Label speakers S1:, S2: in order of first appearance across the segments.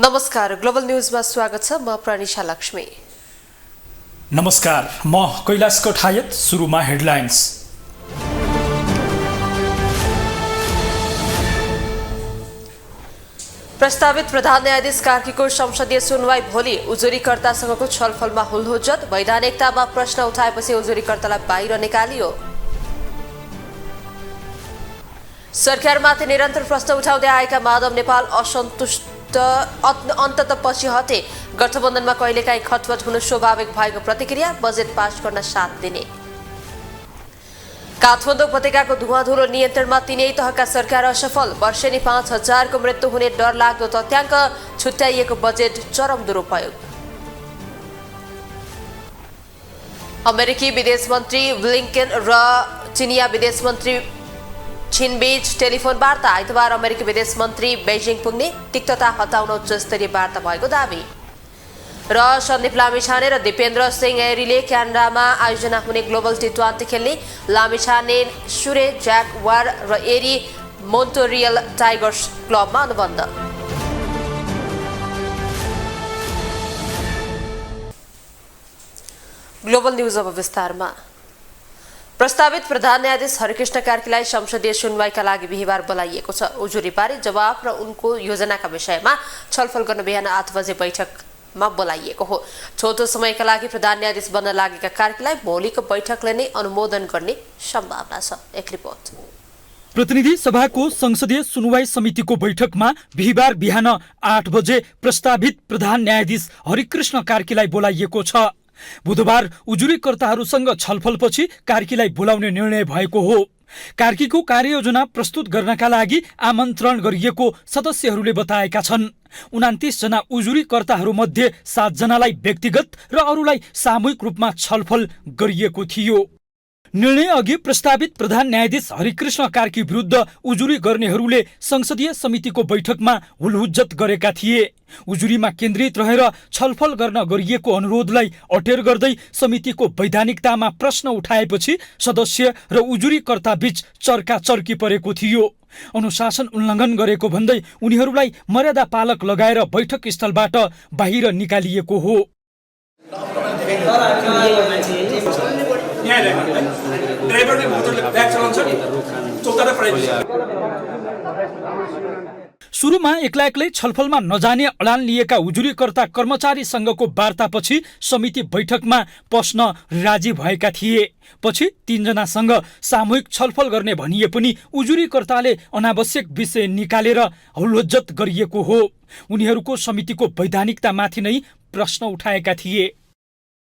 S1: नमस्कार, ग्लोबल न्यूजमा स्वागत छ। म प्रनिशा लक्ष्मी।
S2: नमस्कार, म कैलाश कोठायत। सुरुमा हेडलाइन्स।
S1: प्रस्तावित प्रधान न्यायाधीश कार्कीको संसदीय सुनवाई भोलि। उजुरीकर्तासँगको छलफलमा हुलहुज्जत। वैधानिकतामा प्रश्न उठाएपछि उजुरीकर्तालाई बाहिर निकालियो। सरकारमाथि निरन्तर प्रश्न उठाउँदै आएका माधव नेपाल असन्तुष्ट अन्ततः पछि हटे। गठबन्धनमा कहिलेकाहीँ खटपट हुनु स्वाभाविक भएको प्रतिक्रिया। बजेट पास गर्न 7 दिने। काठमाडौँ उपत्यकाको धुवाँधुलो नियन्त्रणमा तीनै तहका सरकार असफल। वर्षेनी 5000 को मृत्यु हुने डरलाग्दो तथ्याङ्क। छुट्याइएको बजेट चरम दुरुपयोग। अमेरिकी विदेश मन्त्री ब्लिङ्केन र चिनिया विदेश मन्त्री चीनबीच टेलिफोन वार्ता। आइतबार अमेरिकी विदेश मन्त्री बेजिङ पुग्ने। तिक्तता हटाउन उच्चस्तरीय वार्ता भएको दावी। र सन्दीप लामिछाने र दिपेन्द्र सिंह एरीले क्यानाडामा आयोजना हुने ग्लोबल टी20 खेल्ने। लामिछाने सुरे ज्याकवार र एरी मोन्टोरियल टाइगर्स क्लबमा अनुबन्ध। ग्लोबल न्यूज अब विस्तारमा। प्रस्तावित प्रधान न्यायाधीश हरिकृष्ण कार्कीलाई संसदीय सुनवाईका लागि बिहिबार बोलाइएको छ। उजुरीबारे जवाब र उनको योजनाका विषयमा छलफल गर्न बिहान 8 बजे बैठकमा बोलाइएको हो। छोटो समयका लागि प्रधान न्यायाधीश बन्न लागेका कार्कीलाई भोलिको बैठकले नै अनुमोदन गर्ने सम्भावना छ। एक रिपोर्ट।
S2: प्रतिनिधि सभाको संसदीय सुनवाई समितिको बैठकमा बिहिबार बिहान 8 बजे प्रस्तावित प्रधान न्यायाधीश हरिकृष्ण कार्कीलाई बोलाइएको छ। बुधबार उजुरीकर्ताहरूसँग छलफलपछि कार्कीलाई बोलाउने निर्णय भएको हो। कार्कीको कार्ययोजना प्रस्तुत गर्नका लागि आमन्त्रण गरिएको सदस्यहरूले बताएका छन्। 29 जना उजुरीकर्ताहरूमध्ये 7 जनालाई व्यक्तिगत र अरूलाई सामूहिक रूपमा छलफल गरिएको थियो। निर्णय अघि प्रस्तावित प्रधान न्यायाधीश हरिकृष्ण कार्की विरुद्ध उजुरी गर्नेहरूले संसदीय समितिको बैठकमा हुलहुज्जत गरेका थिए। उजुरीमा केन्द्रित रहेर छलफल गर्न गरिएको अनुरोधलाई अटेर गर्दै समितिको वैधानिकतामा प्रश्न उठाएपछि सदस्य र उजुरीकर्ता बीच चर्काचर्की परेको थियो। अनुशासन उल्लङ्घन गरेको भन्दै उनीहरूलाई मर्यादा पालक लगाएर बैठक स्थलबाट बाहिर निकालिएको हो। सुरुमा एक्लै एक्लै छलफलमा नजाने अडान लिएका उजुरीकर्ता कर्मचारी संघको वार्तापछि समिति बैठकमा पस्न राजी भएका थिए। पछि 3 जनासँग सामूहिक छलफल गर्ने भनिए पनि उजुरीकर्ताले अनावश्यक विषय निकालेर हुलहुज्जत गरिएको हो। उनीहरूको समितिको वैधानिकतामाथि नै प्रश्न उठाएका थिए।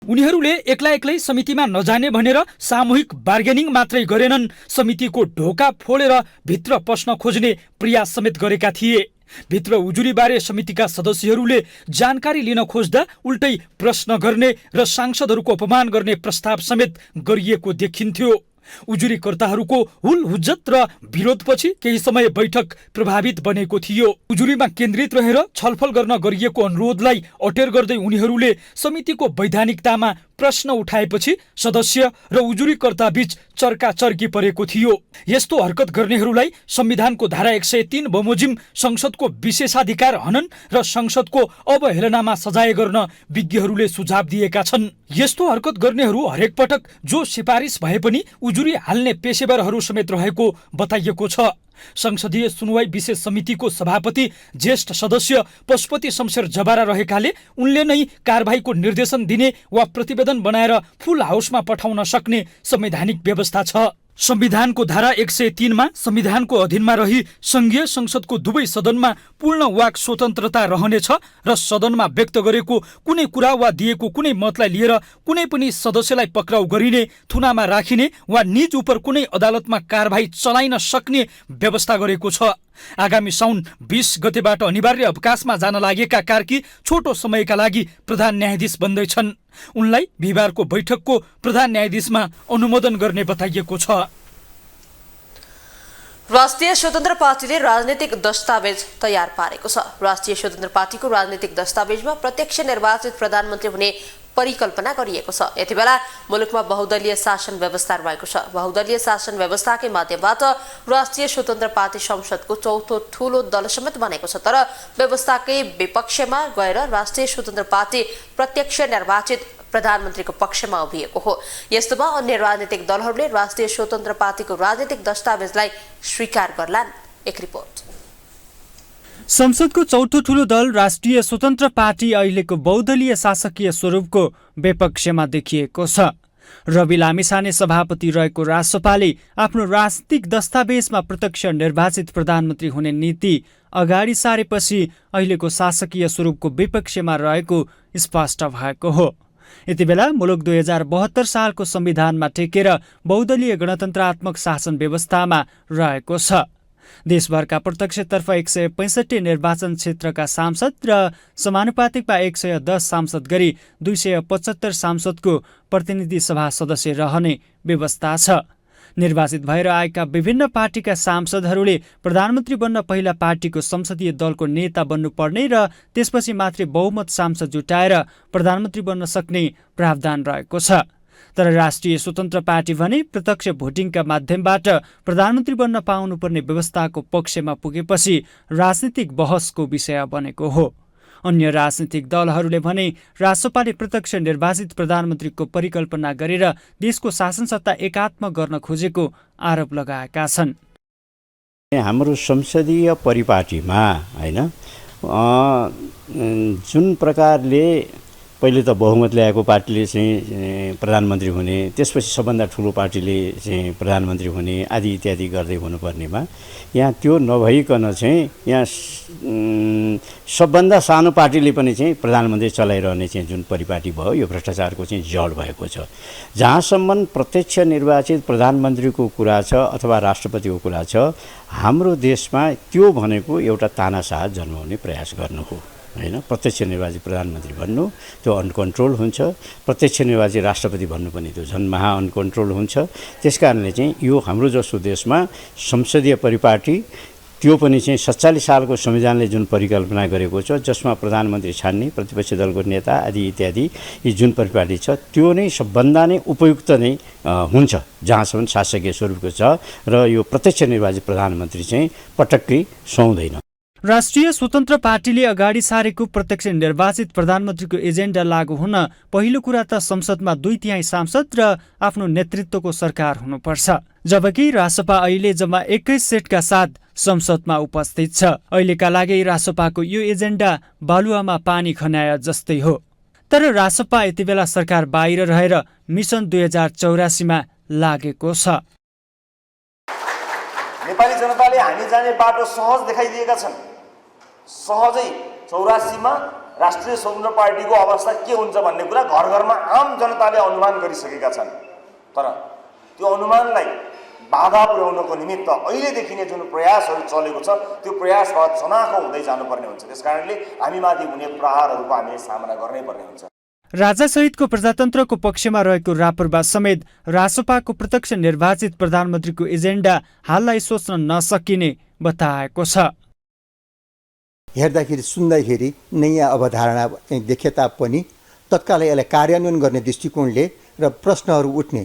S2: उनीहरूले एक्लै एक्लै समितिमा नजाने भनेर सामूहिक बार्गेनिङ मात्रै गरेनन्, समितिको ढोका फोडेर भित्र पस्न खोज्ने प्रयास समेत गरेका थिए। भित्र उजुरीबारे समितिका सदस्यहरूले जानकारी लिन खोज्दा उल्टै प्रश्न गर्ने र सांसदहरूको अपमान गर्ने प्रस्ताव समेत गरिएको देखिन्थ्यो। उजुरीकर्ताहरूको हुलहुज्जत र विरोधपछि केही समय बैठक प्रभावित बनेको थियो। उजुरीमा केन्द्रित रहेर छलफल गर्न गरिएको अनुरोधलाई अटेर गर्दै उनीहरूले समितिको वैधानिकतामा प्रश्न उठाएपछि सदस्य र उजुरीकर्ता बीच चर्काचर्की परेको थियो। यस्तो हरकत गर्नेहरूलाई संविधानको धारा 103 बमोजिम संसदको विशेषाधिकार हनन र संसदको अवहेलनामा सजाय गर्न विज्ञहरूले सुझाव दिएका छन्। यस्तो हरकत गर्नेहरू हरेक पटक जो सिफारिस भए पनि उजुरी हाल्ने पेशेवरहरू समेत रहेको बताइएको छ। संसदीय सुनवाई विशेष समितिको सभापति ज्येष्ठ सदस्य पशुपति शमशेर जबारा रहेकाले उनले नै कारबाहीको निर्देशन दिने वा प्रतिवेदन बनाएर फुल हाउसमा पठाउन सक्ने संवैधानिक व्यवस्था छ। संविधानको धारा 103 मा संविधानको अधीनमा रही संघीय संसदको दुवै सदनमा पूर्ण वाक स्वतन्त्रता रहनेछ र सदनमा व्यक्त गरेको कुनै कुरा वा दिएको कुनै मतलाई लिएर कुनै पनि सदस्यलाई पक्राउ गरिने, थुनामा राखिने वा निज उप कुनै अदालतमा कारबाही चलाइन सक्ने व्यवस्था गरेको छ। आगामी साउन 20 गतेबाट अनिवार्य अवकाशमा जान लागेका कार्की छोटो समयका लागि प्रधान न्यायाधीश बन्दैछन्। उनलाई बिहिबारको बैठकको प्रधान न्यायाधीशमा अनुमोदन गर्ने बताइएको छ।
S1: राष्ट्रिय स्वतन्त्र पार्टीले राजनीतिक दस्तावेज तयार पारेको छ। राष्ट्रिय स्वतन्त्र पार्टीको राजनीतिक दस्तावेजमा प्रत्यक्ष निर्वाचित प्रधानमन्त्री हुने परिकल्पना गरिएको छ। यति बेला मुलुकमा बहुदलीय शासन व्यवस्था रहेको छ। बहुदलीय शासन व्यवस्थाकै माध्यमबाट राष्ट्रिय स्वतन्त्र पार्टी संसदको चौथो ठूलो दल समेत बनेको छ। तर व्यवस्थाकै विपक्षमा गएर राष्ट्रिय स्वतन्त्र पार्टी प्रत्यक्ष निर्वाचित प्रधानमन्त्रीको पक्षमा उभिएको हो। यस्तोमा अन्य राजनीतिक दलहरूले राष्ट्रिय स्वतन्त्र पार्टीको राजनीतिक दस्तावेजलाई स्वीकार गर्लान्। एक रिपोर्ट।
S2: संसदको चौथो ठूलो दल राष्ट्रिय स्वतन्त्र पार्टी अहिलेको बहुदलीय शासकीय स्वरूपको विपक्षमा देखिएको छ। रवि लामिछाने सभापति रहेको रासपाले आफ्नो राजनीतिक दस्तावेजमा प्रत्यक्ष निर्वाचित प्रधानमन्त्री हुने नीति अगाडि सारेपछि अहिलेको शासकीय स्वरूपको विपक्षमा रहेको स्पष्ट भएको हो। यति बेला मुलुक 2072 सालको संविधानमा टेकेर बहुदलीय गणतन्त्रात्मक शासन व्यवस्थामा रहेको छ। देशभरका प्रत्यक्षतर्फ 165 निर्वाचन क्षेत्रका सांसद र समानुपातिकमा 110 सांसद गरी 275 सांसदको प्रतिनिधि सभा सदस्य रहने व्यवस्था छ। निर्वाचित भएर आएका विभिन्न पार्टीका सांसदहरूले प्रधानमन्त्री बन्न पहिला पार्टीको संसदीय दलको नेता बन्नुपर्ने र त्यसपछि मात्रै बहुमत सांसद जुटाएर प्रधानमन्त्री बन्न सक्ने प्रावधान रहेको छ। तर राष्ट्रिय स्वतन्त्र पार्टी भने प्रत्यक्ष भोटिङका माध्यमबाट प्रधानमन्त्री बन्न पाउनुपर्ने व्यवस्थाको पक्षमा पुगेपछि राजनीतिक बहसको विषय बनेको हो। अन्य राजनीतिक दलहरूले भने रासपाले प्रत्यक्ष निर्वाचित प्रधानमन्त्रीको परिकल्पना गरेर देशको शासन सत्ता एकात्म गर्न खोजेको आरोप लगाएका छन्।
S3: हाम्रो संसदीय परिपाटीमा हैन जुन प्रकारले पहिले त बहुमत ल्याएको पार्टीले चाहिँ प्रधानमन्त्री हुने, त्यसपछि सबभन्दा ठुलो पार्टीले चाहिँ प्रधानमन्त्री हुने आदि इत्यादि गर्दै हुनुपर्नेमा यहाँ त्यो नभइकन चाहिँ यहाँ सबभन्दा सानो पार्टीले पनि चाहिँ प्रधानमन्त्री चलाइरहने चाहिँ जुन परिपाटी भयो, यो भ्रष्टाचारको चाहिँ जड भएको छ। जहाँसम्म प्रत्यक्ष निर्वाचित प्रधानमन्त्रीको कुरा छ अथवा राष्ट्रपतिको कुरा छ, हाम्रो देशमा त्यो भनेको एउटा तानाशाह जन्माउने प्रयास गर्नु हो हैन। प्रत्यक्ष निर्वाचित प्रधानमन्त्री भन्नु त्यो अनकन्ट्रोल हुन्छ, प्रत्यक्ष निर्वाचित राष्ट्रपति भन्नु पनि त्यो झन् महा अनकन्ट्रोल हुन्छ। त्यसकारणले चाहिँ यो हाम्रो जस्तो देशमा संसदीय परिपाटी त्यो पनि चाहिँ 47 सालको संविधानले जुन परिकल्पना गरेको छ, जसमा प्रधानमन्त्री छान्ने, प्रतिपक्षी दलको नेता आदि इत्यादि यी जुन परिपाटी छ त्यो नै सबभन्दा नै उपयुक्त नै हुन्छ जहाँसम्म शासकीय स्वरूपको छ र यो प्रत्यक्ष निर्वाचित प्रधानमन्त्री चाहिँ पटक्कै सुहाउँदैन।
S2: राष्ट्रिय स्वतन्त्र पार्टीले अगाडि सारेको प्रत्यक्ष निर्वाचित प्रधानमन्त्रीको एजेन्डा लागू हुन पहिलो कुरा त संसदमा 2/3 सांसद र आफ्नो नेतृत्वको सरकार हुनुपर्छ। जबकि रासपा अहिले जम्मा 21 सिटका साथ संसदमा उपस्थित छ। अहिलेका लागि रासपाको यो एजेन्डा बालुवामा पानी खन्याए जस्तै हो। तर रासपा यति बेला सरकार बाहिर रहेर मिसन 2084 मा लागेको छ।
S4: नेपाली जनताले हामी जाने बाटो सहज देखाइदिएका छन्। सहजै 84 मा राष्ट्रिय स्वतन्त्र पार्टीको अवस्था के हुन्छ भन्ने कुरा घर घरमा आम जनताले अनुमान गरिसकेका छन्। तर त्यो अनुमानलाई बाधा पुर्याउनको निमित्त अहिलेदेखि नै जुन प्रयासहरू चलेको छ त्यो प्रयासबाट चनाखो हुँदै जानुपर्ने हुन्छ। त्यसकारणले हामीमाथि हुने प्रहारहरूको हामीले सामना गर्नै पर्ने हुन्छ।
S2: राजासहितको प्रजातन्त्रको पक्षमा रहेको रापरपा समेत रासपाको प्रत्यक्ष निर्वाचित प्रधानमन्त्रीको एजेन्डा हाललाई सोच्न नसकिने बताएको छ।
S5: हेर्दाखेरि सुन्दाखेरि नयाँ अवधारणा देखे तापनि तत्कालै यसलाई कार्यान्वयन गर्ने दृष्टिकोणले र प्रश्नहरू उठ्ने,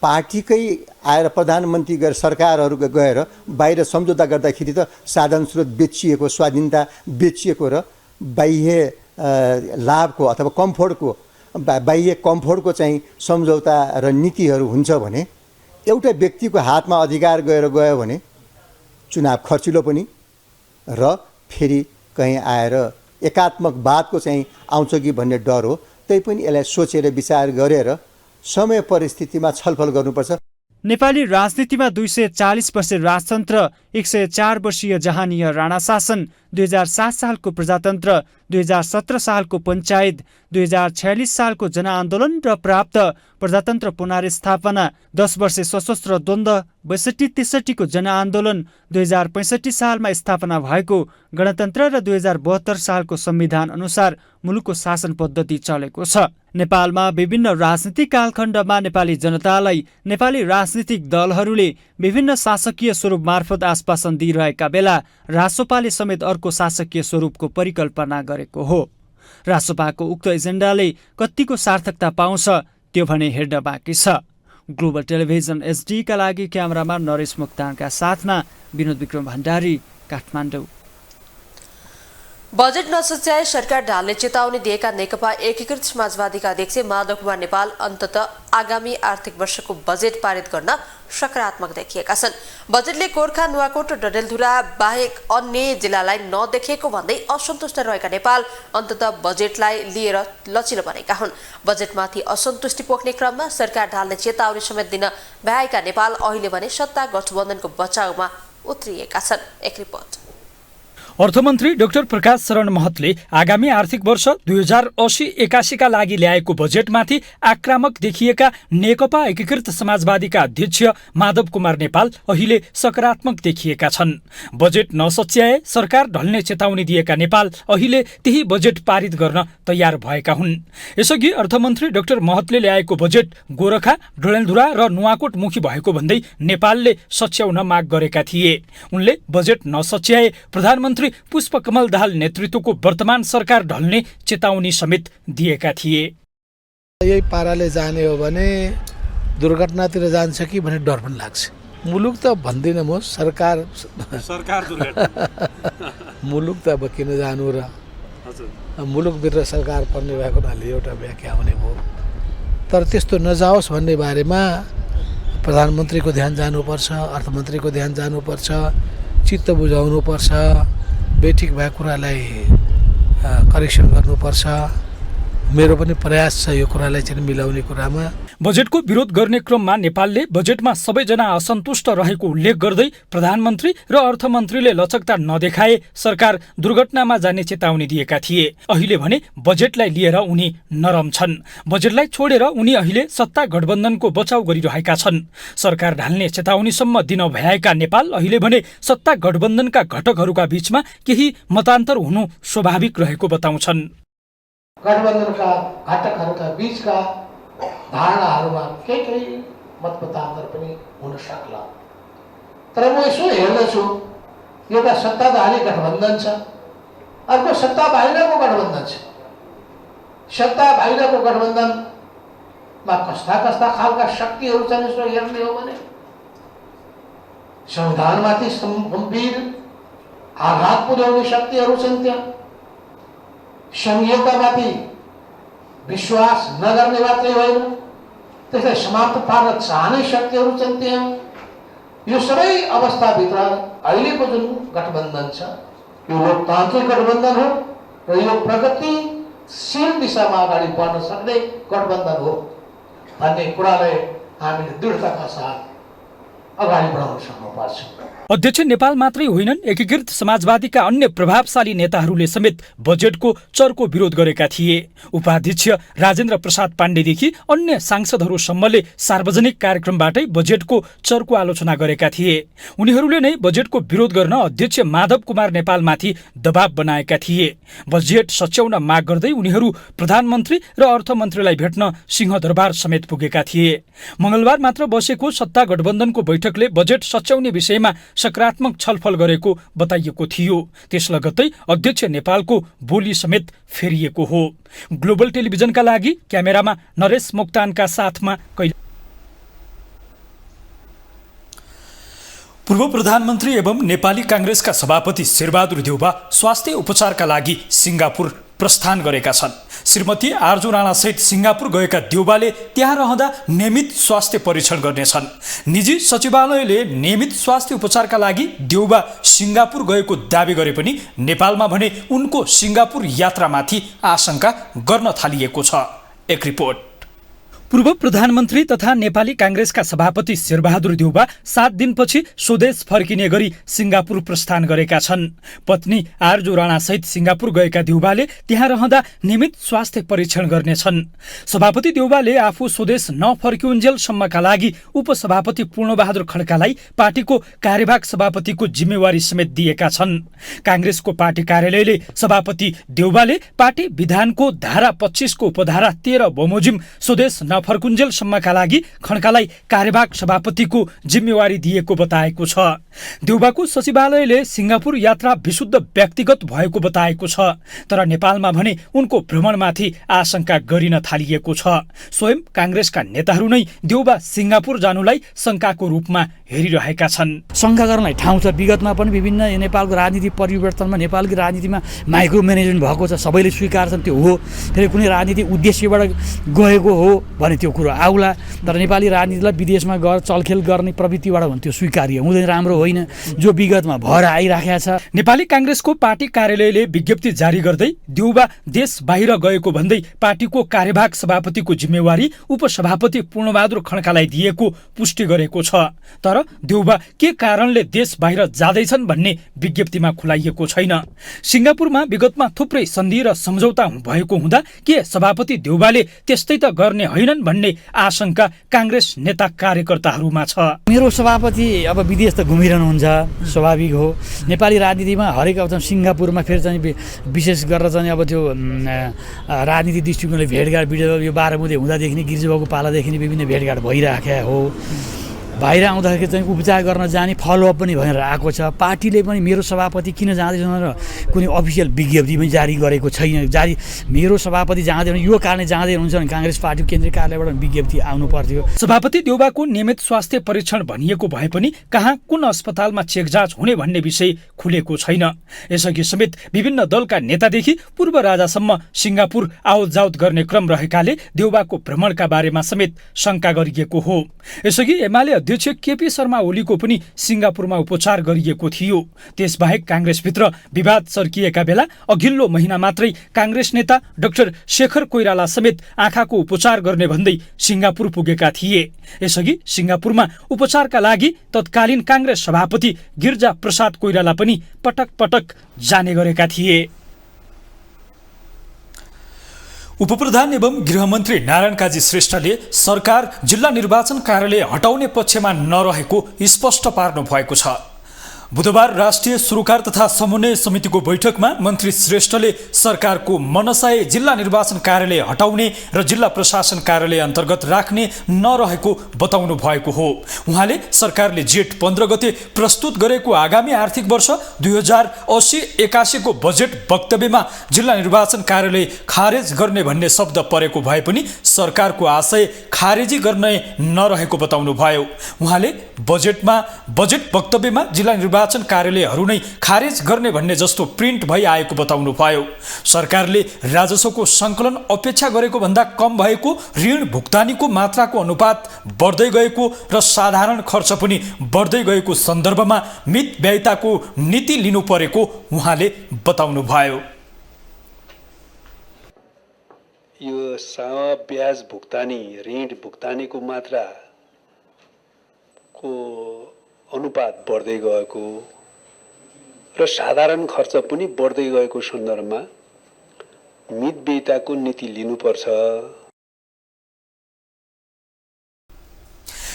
S5: पार्टीकै आएर प्रधानमन्त्री गएर सरकारहरू गएर बाहिर सम्झौता गर्दाखेरि त साधन स्रोत बेचिएको, स्वाधीनता बेचिएको र बाह्य लाभको अथवा कम्फोर्टको बाह्य कम्फोर्टको चाहिँ सम्झौता र नीतिहरू हुन्छ भने एउटा व्यक्तिको हातमा अधिकार गयो भने चुनाव खर्चिलो पनि र फेरि कहीँ आएर एकात्मकवादको चाहिँ आउँछ कि भन्ने डर हो। त्यही पनि यसलाई सोचेर विचार गरेर समय परिस्थितिमा छलफल गर्नुपर्छ।
S2: नेपाली राजनीतिमा 240 वर्ष राजतन्त्र, 104 वर्षीय जहानीय राणा शासन, 2007 सालको प्रजातन्त्र, 2017 सालको पञ्चायत, 2046 सालको जनआन्दोलन र प्राप्त प्रजातन्त्र पुनर्स्थापना, 10 वर्ष सशस्त्र द्वन्द्व, 62-63 को जनआन्दोलन, 2065 सालमा स्थापना भएको गणतन्त्र र 2072 सालको संविधान अनुसार मुलुकको शासन पद्धति चलेको छ। नेपालमा विभिन्न राजनीतिक कालखण्डमा नेपाली जनतालाई नेपाली राजनीतिक दलहरूले विभिन्न शासकीय स्वरूप मार्फत आश्वासन दिइरहेका बेला रासोपाले समेत अर्को शासकीय स्वरूपको परिकल्पना गरेको हो।
S6: रासपाको उक्त एजेन्डाले कतिको सार्थकता पाउँछ त्यो भने हेर्न बाँकी छ। ग्लोबल टेलिभिजन एचडीका लागि क्यामेरामा नरेश मोक्तानका साथमा विनोद विक्रम भण्डारी, काठमाडौँ।
S1: बजेट नसच्याए सरकार ढाल्ने चेतावनी दिएका नेकपा एकीकृत समाजवादीका अध्यक्ष माधव कुमार नेपाल अन्ततः आगामी आर्थिक वर्षको बजेट पारित गर्न सकारात्मक देखिएका छन्। बजेटले गोर्खा, नुवाकोट र डडेलधुरा बाहेक अन्य जिल्लालाई नदेखिएको भन्दै असन्तुष्ट रहेका नेपाल अन्ततः बजेटलाई लिएर लचिलो बनेका हुन्। बजेटमाथि असन्तुष्टि पोख्ने क्रममा सरकार ढाल्ने चेतावनी समेत दिन भ्याएका नेपाल अहिले भने सत्ता गठबन्धनको बचाउमा उत्रिएका छन्। एक रिपोर्ट।
S2: अर्थमन्त्री डाक्टर प्रकाश शरण महतले आगामी आर्थिक वर्ष 2080-81 का लागि ल्याएको बजेटमाथि आक्रामक देखिएका नेकपा एकीकृत समाजवादीका अध्यक्ष माधव कुमार नेपाल अहिले सकारात्मक देखिएका छन्। बजेट नसच्याए सरकार ढल्ने चेतावनी दिएका नेपाल अहिले त्यही बजेट पारित गर्न तयार भएका हुन्। यसअघि अर्थमन्त्री डाक्टर महतले ल्याएको बजेट गोरखा, डडेलधुरा र नुवाकोटमुखी भएको भन्दै नेपालले सच्याउन माग गरेका थिए। उनले बजेट नसच्याए प्रधानमन्त्री पुष्पकमल दाहाल नेतृत्वको वर्तमान सरकार ढल्ने चेतावनी समेत दिएका थिए।
S7: यही पाराले जाने हो भने दुर्घटनातिर जान्छ कि भन्ने डर पनि लाग्छ। मुलुक त भन्दिनँ म, सरकार मुलुक त अब किन जानु र, मुलुकभित्र सरकार पर्ने भएको हुनाले एउटा व्याख्या हुने भयो। तर त्यस्तो नजाओस् भन्ने बारेमा प्रधानमन्त्रीको ध्यान जानुपर्छ, अर्थमन्त्रीको ध्यान जानुपर्छ, चित्त बुझाउनुपर्छ, बेठिक भएको कुरालाई करेक्सन गर्नुपर्छ। मेरो पनि प्रयास छ यो कुरालाई चाहिँ मिलाउने कुरामा।
S2: बजेटको विरोध गर्ने क्रममा नेपालले बजेटमा सबैजना असन्तुष्ट रहेको उल्लेख गर्दै प्रधानमन्त्री र अर्थमन्त्रीले लचकता नदेखाए सरकार दुर्घटनामा जाने चेतावनी दिएका थिए। अहिले भने बजेटलाई लिएर उनी नरम छन्। बजेटलाई छोडेर उनी अहिले सत्ता गठबन्धनको बचाउ गरिरहेका छन्। सरकार ढाल्ने चेतावनीसम्म दिन भ्याएका नेपाल अहिले भने सत्ता गठबन्धनका घटकहरूका बीचमा केही मतान्तर हुनु स्वाभाविक रहेको बताउँछन्।
S7: गठबन्धनका घटकहरूका बीचका धारणाहरूमा केही मतमतान्तर पनि हुन सक्ला। तर म यसो हेर्दछु, एउटा सत्ताधारी गठबन्धन छ, अर्को सत्ता बाहिरको गठबन्धन छ। सत्ता बाहिरको गठबन्धनमा कस्ता कस्ता खालका शक्तिहरू छन् यसो हेर्ने हो भने संविधानमाथि गम्भीर आघात पुर्याउने शक्तिहरू छन्। त्यहाँ संहितामाथि विश्वास नगर्ने मात्रै होइन, त्यसलाई समाप्त पार्न चाहने शक्तिहरू छन् त्यहाँ। यो सबै अवस्थाभित्र अहिलेको जुन गठबन्धन छ यो लोकतान्त्रिक गठबन्धन हो र यो प्रगतिशील दिशामा अगाडि बढ्न सक्ने गठबन्धन हो भन्ने कुरालाई हामीले दृढताका साथ अगाडि बढाउन सक्नुपर्छ।
S2: अध्यक्ष नेपाल मात्रै होइनन्, एकीकृत समाजवादीका अन्य प्रभावशाली नेताहरूले समेत बजेटको चर्को विरोध गरेका थिए। उपाध्यक्ष राजेन्द्र प्रसाद पाण्डेदेखि अन्य सांसदहरूसम्मले सार्वजनिक कार्यक्रमबाटै बजेटको चर्को आलोचना गरेका थिए। उनीहरूले नै बजेटको विरोध गर्न अध्यक्ष माधव कुमार नेपालमाथि दबाव बनाएका थिए। बजेट सच्याउन माग गर्दै उनीहरू प्रधानमन्त्री र अर्थमन्त्रीलाई भेट्न सिंहदरबार समेत पुगेका थिए। मंगलबार मात्र बसेको सत्ता गठबन्धनको बैठकले बजेट सच्याउने विषयमा सकारात्मक छलफल गरेको बताइएको थियो। त्यस लगत्तै अध्यक्ष नेपालको बोली समेत फेरिएको हो। ग्लोबल टेलिभिजनका लागि क्यामेरामा नरेश मोक्तानका साथमा पूर्व प्रधानमन्त्री एवं नेपाली कांग्रेसका सभापति शेरबहादुर देउवा स्वास्थ्य उपचारका लागि सिङ्गापुर प्रस्थान गरेका छन्। श्रीमती आर्जु राणासहित सिङ्गापुर गएका देउवाले त्यहाँ रहँदा नियमित स्वास्थ्य परीक्षण गर्नेछन्। निजी सचिवालयले नियमित स्वास्थ्य उपचारका लागि देउवा सिङ्गापुर गएको दावी गरे पनि नेपालमा भने उनको सिङ्गापुर यात्रामाथि आशंका गर्न थालिएको छ। एक रिपोर्ट। पूर्व प्रधानमन्त्री तथा नेपाली कांग्रेसका सभापति शेरबहादुर देउवा 7 दिनपछि स्वदेश फर्किने गरी सिङ्गापुर प्रस्थान गरेका छन्। पत्नी आर्जु राणासहित सिङ्गापुर गएका देउवाले त्यहाँ रहँदा नियमित स्वास्थ्य परीक्षण गर्नेछन्। सभापति देउवाले आफू स्वदेश नफर्किउन्जेलसम्मका लागि उपसभापति पूर्णबहादुर खड्कालाई पार्टीको कार्यवाहक सभापतिको जिम्मेवारी समेत दिएका छन्। कांग्रेसको पार्टी कार्यालयले सभापति देउवाले पार्टी विधानको धारा 25 को उपधारा 13 बमोजिम स्वदेश फर्कुन्जेलसम्मका लागि खड्कालाई कार्यवाहक सभापतिको जिम्मेवारी दिएको बताएको छ। देउबाको सचिवालयले सिङ्गापुर यात्रा विशुद्ध व्यक्तिगत भएको बताएको छ, तर नेपालमा भने उनको भ्रमणमाथि आशंका गरिन थालिएको छ। स्वयं काङ्ग्रेसका नेताहरू नै देउबा सिङ्गापुर जानुलाई शङ्काको रूपमा हेरिरहेका छन्।
S8: शङ्का गर्नलाई ठाउँ छ। विगतमा पनि विभिन्न नेपालको राजनीति परिवर्तनमा नेपालको राजनीतिमा माइक्रो म्यानेजमेन्ट भएको छ, सबैले स्वीकार्छन्, त्यो हो। फेरि कुनै राजनीतिक उद्देश्यबाट गएको हो भने त्यो कुरो आउला, तर नेपाली राजनीतिलाई विदेशमा गएर चलखेल गर्ने प्रवृत्तिबाट भने त्यो स्वीकार्य हुँदैन, राम्रो होइन, जो विगतमा भएर आइराखेको छ।
S2: नेपाली काङ्ग्रेसको पार्टी कार्यालयले विज्ञप्ति जारी गर्दै देउबा देश बाहिर गएको भन्दै पार्टीको कार्यवाहक सभापतिको जिम्मेवारी उपसभापति पूर्णबहादुर खड्कालाई दिएको पुष्टि गरेको छ। तर देउबा के कारणले देश बाहिर जाँदैछन् भन्ने विज्ञप्तिमा खुलाइएको छैन। सिङ्गापुरमा विगतमा थुप्रै सन्धि र सम्झौता भएको हुँदा के सभापति देउबाले त्यस्तै त गर्ने होइनन् भन्ने आशंका काङ्ग्रेस नेता कार्यकर्ताहरूमा छ।
S8: मेरो सभापति अब विदेश त घुमिरहनुहुन्छ, स्वाभाविक हो। नेपाली राजनीतिमा हरेक अब सिङ्गापुरमा फेरि चाहिँ विशेष गरेर चाहिँ अब त्यो राजनीतिक दृष्टिकोणले भेटघाट यो 12 बुँदे हुँदादेखि नै गिरिजाबाबुको पालादेखि नै विभिन्न भेटघाट भइराखेको हो। बाहिर आउँदाखेरि चाहिँ उपचार गर्न जाने फलोअप पनि भनेर आएको छ। पार्टीले पनि मेरो सभापति किन जाँदैछ भनेर कुनै अफिसियल विज्ञप्ति पनि जारी गरेको छैन। मेरो सभापति जाँदैन यो कारणले जाँदै हुनुहुन्छ भने काङ्ग्रेस पार्टी केन्द्रीय कार्यालयबाट विज्ञप्ति आउनु पर्थ्यो।
S2: सभापति देउबाको नियमित स्वास्थ्य परीक्षण भनिएको भए पनि कहाँ कुन अस्पतालमा चेक जाँच हुने भन्ने विषय खुलेको छैन। यसअघि समेत विभिन्न दलका नेतादेखि पूर्व राजासम्म सिङ्गापुर आवत जावत गर्ने क्रम रहेकाले देउबाको भ्रमणका बारेमा समेत शङ्का गरिएको हो। यसअघि एमाले अध्यक्ष केपी शर्मा ओलीको पनि सिङ्गापुरमा उपचार गरिएको थियो। त्यसबाहेक काङ्ग्रेसभित्र विवाद चर्किएका बेला अघिल्लो महिना मात्रै काङ्ग्रेस नेता डाक्टर शेखर कोइराला समेत आँखाको उपचार गर्ने भन्दै सिङ्गापुर पुगेका थिए। यसअघि सिङ्गापुरमा उपचारका लागि तत्कालीन काङ्ग्रेस सभापति गिरिजा प्रसाद कोइराला पनि पटक पटक जाने गरेका थिए। उपप्रधान एवं गृहमन्त्री नारायण काजी श्रेष्ठले सरकार जिल्ला निर्वाचन कार्यालय हटाउने पक्षमा नरहेको स्पष्ट पार्नु भएको छ। बुधबार राष्ट्रिय सुरोकार तथा समन्वय समितिको बैठकमा मन्त्री श्रेष्ठले सरकारको मनसाय जिल्ला निर्वाचन कार्यालय हटाउने र जिल्ला प्रशासन कार्यालय अन्तर्गत राख्ने नरहेको बताउनु भएको हो। उहाँले सरकारले जेठ 15 गते प्रस्तुत गरेको आगामी आर्थिक वर्ष 2080-81 को बजेट वक्तव्यमा जिल्ला निर्वाचन कार्यालय खारेज गर्ने भन्ने शब्द परेको भए पनि सरकारको आशय खारेजी गर्ने नरहेको बताउनु भयो। उहाँले बजेट वक्तव्यमा जिल्ला निर्वाचन कार्यालयहरू नै खारेज गर्ने भन्ने जस्तो प्रिन्ट भई आएको बताउनु भयो। सरकारले राजस्वको सङ्कलन अपेक्षा गरेको भन्दा कम भएको, ऋण भुक्तानीको मात्राको अनुपात बढ्दै गएको र साधारण खर्च पनि बढ्दै गएको सन्दर्भमा मितव्ययिताको नीति लिनु परेको उहाँले बताउनु भयो।
S9: यो ब्याज भुक्तानी, ऋण भुक्तानीको मात्राको अनुपात बढ्दै गएको र साधारण खर्च पनि बढ्दै गएको सन्दर्भमा मितव्ययिताको नीति लिनुपर्छ।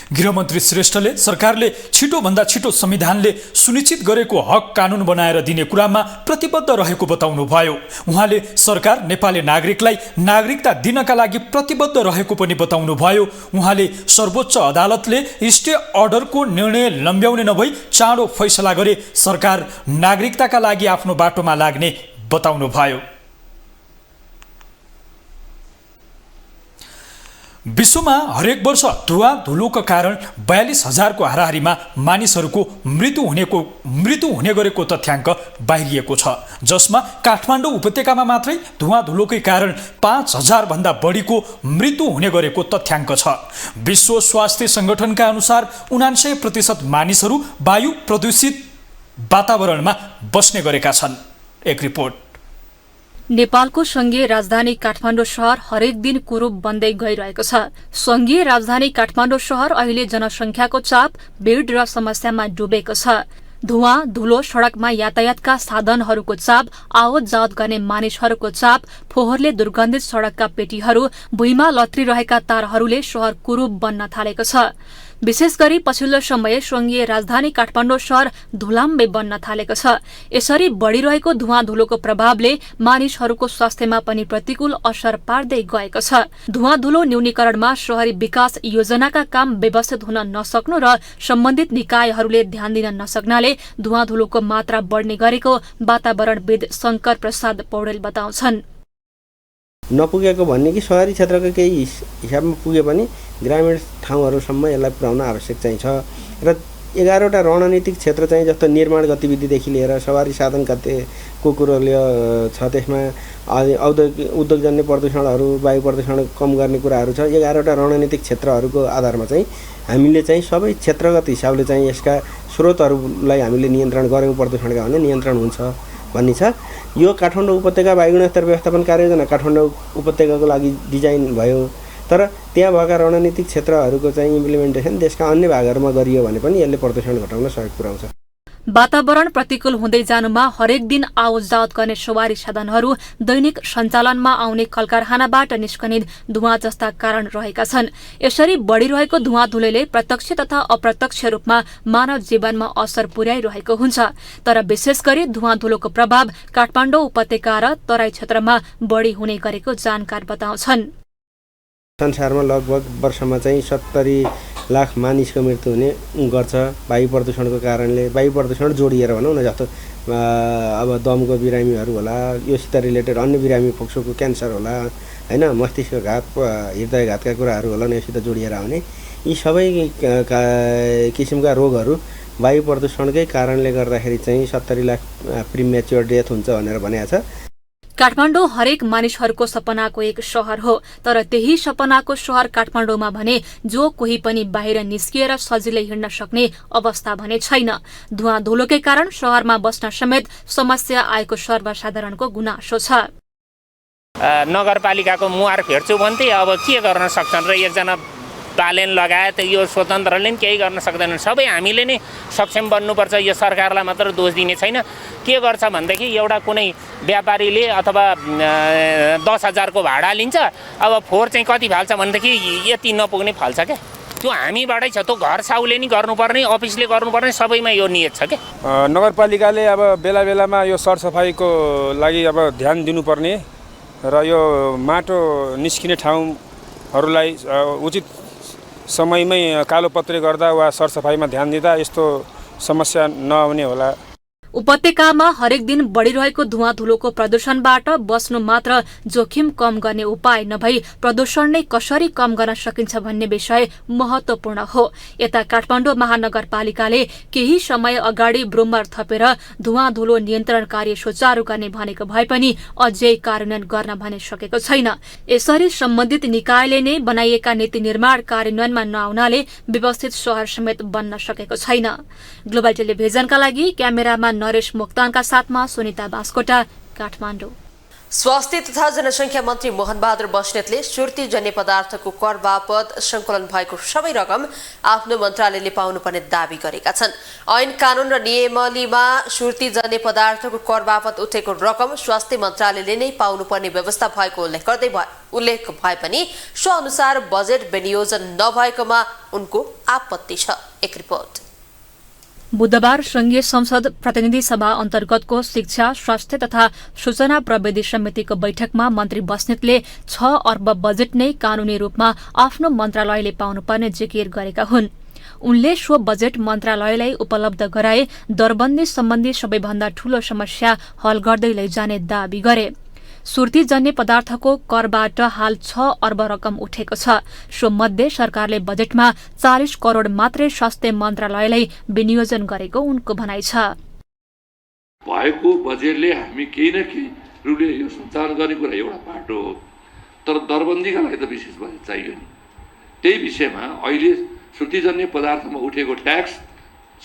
S2: गृहमन्त्री श्रेष्ठले सरकारले छिटोभन्दा छिटो संविधानले सुनिश्चित गरेको हक कानुन बनाएर दिने कुरामा प्रतिबद्ध रहेको बताउनु भयो। उहाँले सरकार नेपाली नागरिकलाई नागरिकता दिनका लागि प्रतिबद्ध रहेको पनि बताउनु भयो। उहाँले सर्वोच्च अदालतले स्टे अर्डरको निर्णय लम्ब्याउने नभई चाँडो फैसला गरे सरकार नागरिकताका लागि आफ्नो बाटोमा लाग्ने बताउनु भयो। विश्वमा हरेक वर्ष धुवा धुलोका कारण 42,000 को हाराहारीमा मानिसहरूको मृत्यु हुने गरेको तथ्याङ्क बाहिरिएको छ, जसमा काठमाडौँ उपत्यकामा मात्रै धुवा धुलोकै कारण 5,000 भन्दा बढीको मृत्यु हुने गरेको तथ्याङ्क छ। विश्व स्वास्थ्य सङ्गठनका अनुसार 79% मानिसहरू वायु प्रदूषित वातावरणमा बस्ने गरेका छन्। एक रिपोर्ट।
S10: नेपालको संघीय राजधानी काठमाडौँ शहर हरेक दिन कुरूप बन्दै गइरहेको छ। संघीय राजधानी काठमाडौँ शहर अहिले जनसंख्याको चाप, भीड़ र समस्यामा डुबेको छ। धुवा धुलो, सड़कमा यातायातका साधनहरूको चाप, आवत जावत गर्ने मानिसहरूको चाप, फोहोरले दुर्गन्धित सड़कका पेटीहरू, भुइँमा लत्रिरहेका तारहरूले शहर कुरूप बन्न थालेको छ। विशेष गरी पछिल्लो समय सङ्घीय राजधानी काठमाडौँ शहर धुलाम्बे बन्न थालेको छ। यसरी बढिरहेको धुवाँ धुलोको प्रभावले मानिसहरूको स्वास्थ्यमा पनि प्रतिकूल असर पार्दै गएको छ। धुवाँ धुलो न्यूनीकरणमा शहरी विकास योजनाका काम व्यवस्थित हुन नसक्नु र सम्बन्धित निकायहरूले ध्यान दिन नसक्नाले धुवाँ धुलोको मात्रा बढ्ने गरेको वातावरणविद शंकर प्रसाद पौडेल बताउँछन्।
S11: नपुगेको भन्ने कि शहरी क्षेत्रको केही हिसाबमा पुगे पनि ग्रामीण ठाउँहरूसम्म यसलाई पुर्याउन आवश्यक चाहिँ छ र 11वटा रणनीतिक क्षेत्र चाहिँ जस्तो निर्माण गतिविधिदेखि लिएर सवारी साधन को कुरोले छ, त्यसमा उद्योगजन्य प्रदूषणहरू वायु प्रदूषण कम गर्ने कुराहरू छ। 11वटा रणनीतिक क्षेत्रहरूको आधारमा चाहिँ हामीले चाहिँ सबै क्षेत्रगत हिसाबले चाहिँ यसका स्रोतहरूलाई हामीले नियन्त्रण गऱ्यौँ प्रदूषणका भने नियन्त्रण हुन्छ भन्ने छ। यो काठमाडौँ उपत्यका वायु गुणस्तर व्यवस्थापन कार्ययोजना काठमाडौँ उपत्यकाको लागि डिजाइन भयो, तर त्यहाँ भएका रणनीतिक क्षेत्रहरूको चाहिँ इम्प्लिमेन्टेसन देशका अन्य भागहरूमा गरियो भने पनि यसले प्रदूषण घटाउन सहयोग पुर्याउँछ।
S10: वातावरण प्रतिकूल हुँदै जानुमा हरेक दिन आवतजावत गर्ने सवारी साधनहरू दैनिक सञ्चालनमा आउने कलकारखानाबाट निस्कने धुवाँ जस्ता कारण रहेका छन्। यसरी बढिरहेको धुवाँ धुलोले प्रत्यक्ष तथा अप्रत्यक्ष रूपमा मानव जीवनमा असर पुर्याइरहेको हुन्छ। तर विशेष गरी धुवाँ धुलोको प्रभाव काठमाडौँ उपत्यका र तराई क्षेत्रमा बढी हुने गरेको जानकार बताउँछन्।
S11: संसारमा लगभग वर्षमा चाहिँ 70 लाख मानिसको मृत्यु हुने गर्छ वायु प्रदूषणको कारणले। वायु प्रदूषण जोडिएर भनौँ न, जस्तो अब दमको बिरामीहरू होला, योसित रिलेटेड अन्य बिरामी फोक्सोको क्यान्सर होला, हैन, मस्तिष्कघात हृदयघातका कुराहरू होला, योसित जोडिएर आउने यी सबै किसिमका रोगहरू वायु प्रदूषणकै कारणले गर्दाखेरि चाहिँ 70 लाख प्रिमेच्योर डेथ हुन्छ भनेर भनेको छ।
S10: काठमाडौँ हरेक मानिसहरूको सपनाको एक शहर हो, तर त्यही सपनाको शहर काठमाडौँमा भने जो कोही पनि बाहिर निस्किएर सजिलै हिँड्न सक्ने अवस्था भने छैन। धुवाँ धुलोकै कारण शहरमा बस्न समेत समस्या आएको सर्वसाधारणको गुनासो छ।
S12: नगरपालिकाको मुहार फेर्छु भन्थे, अब के गर्न सक्छन् र एकजना बालेन लगायत यो स्वतन्त्रले पनि केही गर्न सक्दैनन्। सबै हामीले नै सक्षम बन्नुपर्छ। यो सरकारलाई मात्र दोष दिने छैन। के गर्छ भनेदेखि एउटा कुनै व्यापारीले अथवा 10,000 को भाडा लिन्छ, अब फोहोर चाहिँ कति फाल्छ भनेदेखि यति नपुग्ने फाल्छ क्या। त्यो हामीबाटै छ, त्यो घर साउले नि गर्नुपर्ने, अफिसले गर्नुपर्ने, सबैमा यो नियत छ क्या।
S13: नगरपालिकाले अब बेला बेलामा यो सरसफाइको लागि अब ध्यान दिनुपर्ने र यो माटो निस्किने ठाउँहरूलाई उचित समयमै कालोपत्रे गर्दा वा सरसफाइमा ध्यान दिँदा यस्तो समस्या नआउने होला।
S10: उपत्यकामा हरेक दिन बढिरहेको धुवाँ धुलोको प्रदूषणबाट बस्नु मात्र जोखिम कम गर्ने उपाय नभई प्रदूषण नै कसरी कम गर्न सकिन्छ भन्ने विषय महत्त्वपूर्ण हो। यता काठमाडौँ महानगरपालिकाले केही समय अगाडि ब्रुमर थपेर धुवाँ धुलो नियन्त्रण कार्य सुचारू गर्ने भनेको भए पनि अझै कार्यान्वयन गर्न भने सकेको छैन। यसरी सम्बन्धित निकायले नै बनाइएका नीति निर्माण कार्यान्वयनमा नआउनाले व्यवस्थित शहर समेत बन्न सकेको छैन। ग्लोबल टेलिभिजनका लागि क्यामेरामा नरेश मोक्तानका साथमा सुनिता बास्कोटा, काठमाडौँ।
S1: स्वास्थ्य तथा जनसङ्ख्या मन्त्री मोहन बहादुर बस्नेतले सुर्तीजन्य पदार्थको कर बापत सङ्कलन भएको सबै रकम आफ्नो मन्त्रालयले पाउनुपर्ने दावी गरेका छन्। ऐन कानून र नियमावलीमा सुर्तीजन्य पदार्थको कर बापत उठेको रकम स्वास्थ्य मन्त्रालयले नै पाउनुपर्ने व्यवस्था भएको उल्लेख भए पनि सो अनुसार बजेट विनियोजन नभएकोमा उनको आपत्ति छ। एक रिपोर्ट।
S10: बुधबार संघीय संसद प्रतिनिधि सभा अन्तर्गतको शिक्षा, स्वास्थ्य तथा सूचना प्रविधि समितिको बैठकमा मन्त्री बस्नेतले 6 अर्ब बजेट नै कानूनी रूपमा आफ्नो मन्त्रालयले पाउनुपर्ने जिकिर गरेका हुन्। उनले सो बजेट मन्त्रालयलाई उपलब्ध गराए दरबन्दी सम्बन्धी सबैभन्दा ठूलो समस्या हल गर्दै लैजाने दावी गरे। सुर्तीजन्य पदार्थको करबाट हाल 6 अर्ब रकम उठेको छ। सो मध्ये सरकारले बजेटमा 40 करोड़ मात्रै स्वास्थ्य मन्त्रालयलाई विनियोजन गरेको उनको भनाइ छ।
S14: भएको बजेटले हामी केही न केही रूपले यो सञ्चालन गर्ने कुरा एउटा बाटो हो, तर दरबन्दीका लागि त विशेष बजेट चाहियो नि। त्यही विषयमा अहिले सुर्तीजन्य पदार्थमा उठेको ट्याक्स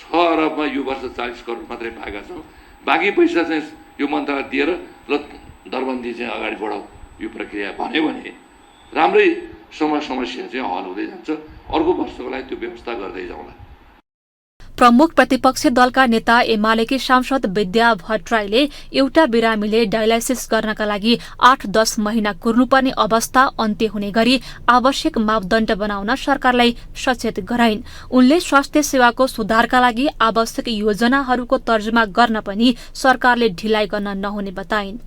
S14: 6 अरबमा यो वर्ष 40 करोड़ मात्रै पाएका छौँ। बाँकी पैसा चाहिँ यो मन्त्रालय दिएर ल दरबन्दी चाहिँ अगाडि बढाऊ यो प्रक्रिया भन्यो भने राम्रै समस्या चाहिँ हल हुँदै जान्छ। अर्को वर्षको लागि त्यो व्यवस्था गर्दै जाउँला।
S10: प्रमुख प्रतिपक्षी दलका नेता एमालेकी सांसद विद्या भट्टराईले एउटा बिरामीले डायलाइसिस गर्नका लागि 8-10 महिना कुर्नुपर्ने अवस्था अन्त्य हुने गरी आवश्यक मापदण्ड बनाउन सरकारलाई सचेत गराइन्। उनले स्वास्थ्य सेवाको सुधारका लागि आवश्यक योजनाहरूको तर्जुमा गर्न पनि सरकारले ढिलाइ गर्न नहुने बताइन्।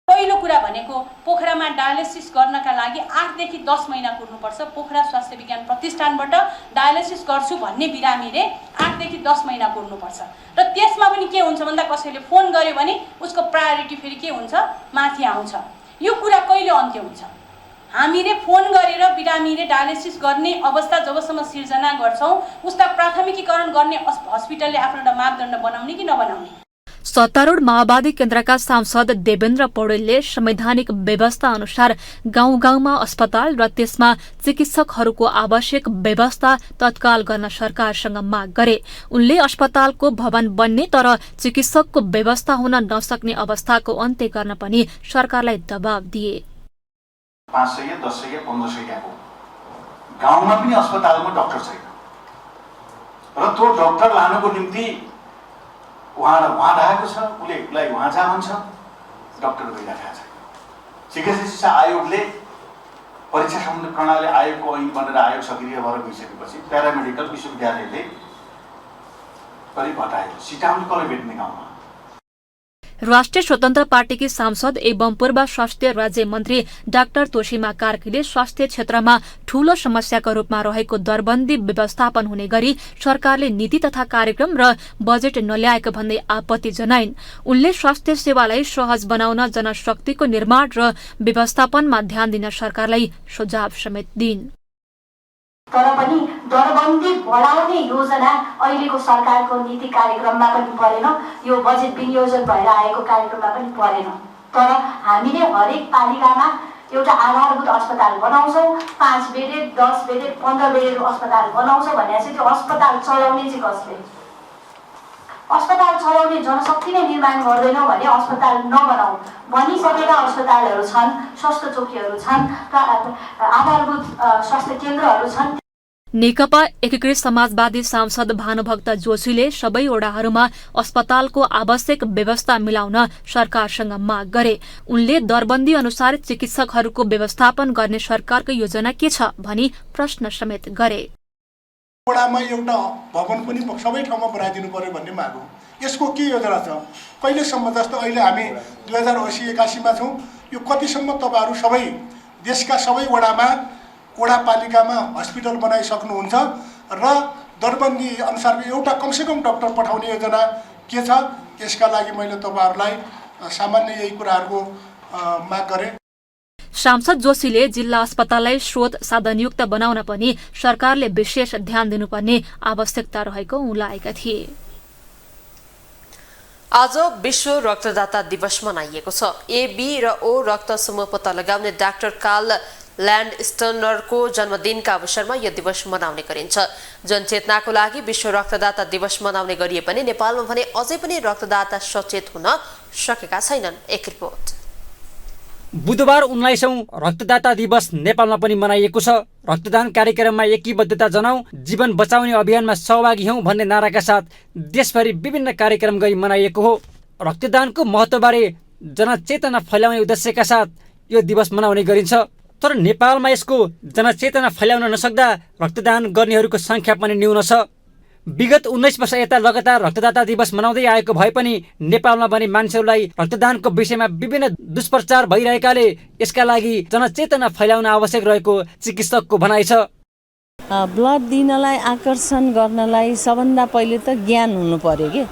S15: पहिलो कुरा भनेको पोखरामा डायलिसिस गर्नका लागि 8 देखि 10 महिना कुर्नुपर्छ। पोखरा स्वास्थ्य विज्ञान प्रतिष्ठानबाट डायलिसिस गर्छु भन्ने बिरामीले 8 देखि 10 महिना कुर्नुपर्छ। र त्यसमा पनि के हुन्छ भन्दा कसैले फोन गर्यो भने उसको प्रायोरिटी फेरि के हुन्छ, माथि आउँछ। यो कुरा कहिले अन्त्य हुन्छ? हामीले फोन गरेर बिरामीले डायलिसिस गर्ने अवस्था जबसम्म सिर्जना गर्छौं उसलाई प्राथमिकीकरण गर्ने हस्पिटलले आफ्नो एउटा मापदण्ड बनाउने कि नबनाउने।
S10: सत्तारूढ माओवादी केन्द्रका सांसद देवेन्द्र पौडेलले संवैधानिक व्यवस्था अनुसार गाउँ गाउँमा अस्पताल र त्यसमा चिकित्सकहरूको आवश्यक व्यवस्था तत्काल गर्न सरकारसँग माग गरे। उनले अस्पतालको भवन बन्ने तर चिकित्सकको व्यवस्था हुन नसक्ने अवस्थाको अन्त्य गर्न पनि सरकारलाई दबाब दिए।
S16: 500 1000 1500 गाउँमा पनि अस्पतालमा डाक्टर छैन र त्यो डाक्टर लानको निम्ति वहाँ आएको छ, उसलाई वहाँ जा भन्छ, डाक्टर गइरहेको छ। चिकित्सा शिक्षा आयोगले परीक्षा सम्बन्धी प्रणाली आयोगको ऐन बनेर आयोग सक्रिय भएर गइसकेपछि प्यारामेडिकल विश्वविद्यालयले करिब हटायो। सिटाउन कसले भेट्ने गाउँमा?
S10: राष्ट्रिय स्वतन्त्र पार्टीकी सांसद एवं पूर्व स्वास्थ्य राज्य मन्त्री डाक्टर तोशीमा कार्कीले स्वास्थ्य क्षेत्रमा ठूलो समस्याको रूपमा रहेको दरबन्दी व्यवस्थापन हुने गरी सरकारले नीति तथा कार्यक्रम र बजेट नल्याएको भन्दै आपत्ति जनाइन्। उनले स्वास्थ्य सेवालाई सहज बनाउन जनशक्तिको निर्माण र व्यवस्थापनमा ध्यान दिन सरकारलाई सुझाव समेत दिइन्।
S17: तर पनि दरबन्दी बढाउने योजना अहिलेको सरकारको नीति कार्यक्रममा पनि परेन, यो बजेट विनियोजन भएर आएको कार्यक्रममा पनि परेन। तर हामीले हरेक पालिकामा एउटा आधारभूत अस्पताल बनाउँछौँ, 5 बेडेड 10 बेडेड 15 बेडेड अस्पताल बनाउँछौँ भनेपछि त्यो अस्पताल चलाउने चाहिँ कसले? अस्पताल चलाउने जनशक्ति नै निर्माण गर्दैनौँ भने अस्पताल नबनाऊ। बनिसकेका अस्पतालहरू छन्, स्वास्थ्य चौकीहरू छन्, आधारभूत स्वास्थ्य केन्द्रहरू छन्।
S10: नेकपा एकीकृत समाजवादी सांसद भानुभक्त जोशीले सबै वडाहरूमा अस्पतालको आवश्यक व्यवस्था मिलाउन सरकारसँग माग गरे। उनले दरबन्दी अनुसार चिकित्सकहरूको व्यवस्थापन गर्ने सरकारको योजना के छ भनी प्रश्न समेत गरे।
S18: वडामा एउटा भवन पनि सबै ठाउँमा बनाइदिनु पर्यो भन्ने माग हो। यसको के योजना छ? कहिलेसम्म? जस्तो अहिले हामी 2080-81 मा छौँ। यो कतिसम्म तपाईँहरू सबै देशका सबै वडापालिकामा हस्पिटल बनाइसक्नुहुन्छ र दरबन्दी अनुसारको एउटा कमसेकम डाक्टर पठाउने योजना के छ? यसका लागि मैले तपाईँहरूलाई सामान्य यही कुराहरूको माग गरेँ।
S10: सांसद जोशीले जिल्ला अस्पताललाई स्रोत साधनयुक्त बनाउन पनि सरकारले विशेष ध्यान दिनुपर्ने आवश्यकता रहेको उल्लाएका थिए।
S1: आज विश्व रक्तदाता दिवस मनाइएको छ। ए, बी र ओ रक्त समूह पत्ता लगाउने डाक्टर कार्ल ल्यान्डस्टनरको जन्मदिनका अवसरमा यो दिवस मनाउने गरिन्छ। जनचेतनाको लागि विश्व रक्तदाता दिवस मनाउने गरिए पनि नेपालमा भने अझै पनि रक्तदाता सचेत हुन सकेका छैनन्। एक रिपोर्ट।
S19: बुधबार 19औं रक्तदाता दिवस नेपालमा पनि मनाइएको छ। रक्तदान कार्यक्रममा एकीबद्धता जनाऊ, जीवन बचाउने अभियानमा सहभागी हौं भन्ने नाराका साथ देशभरि विभिन्न कार्यक्रम गरी मनाइएको हो। रक्तदानको महत्त्वबारे जनचेतना फैलाउने उद्देश्यका साथ यो दिवस मनाउने गरिन्छ। तर नेपालमा यसको जनचेतना फैलाउन नसक्दा रक्तदान गर्नेहरूको संख्या पनि न्यून छ। विगत 19 वर्ष यता लगातार रक्तदाता दिवस मनाउँदै आएको भए पनि नेपालमा भने मान्छेहरूलाई रक्तदानको विषयमा विभिन्न दुष्प्रचार भइरहेकाले यसका लागि जनचेतना फैलाउन आवश्यक रहेको चिकित्सकको भनाइ छ।
S20: ब्लड दिनलाई आकर्षण गर्नलाई सबभन्दा पहिले त ज्ञान हुनु पर्यो के,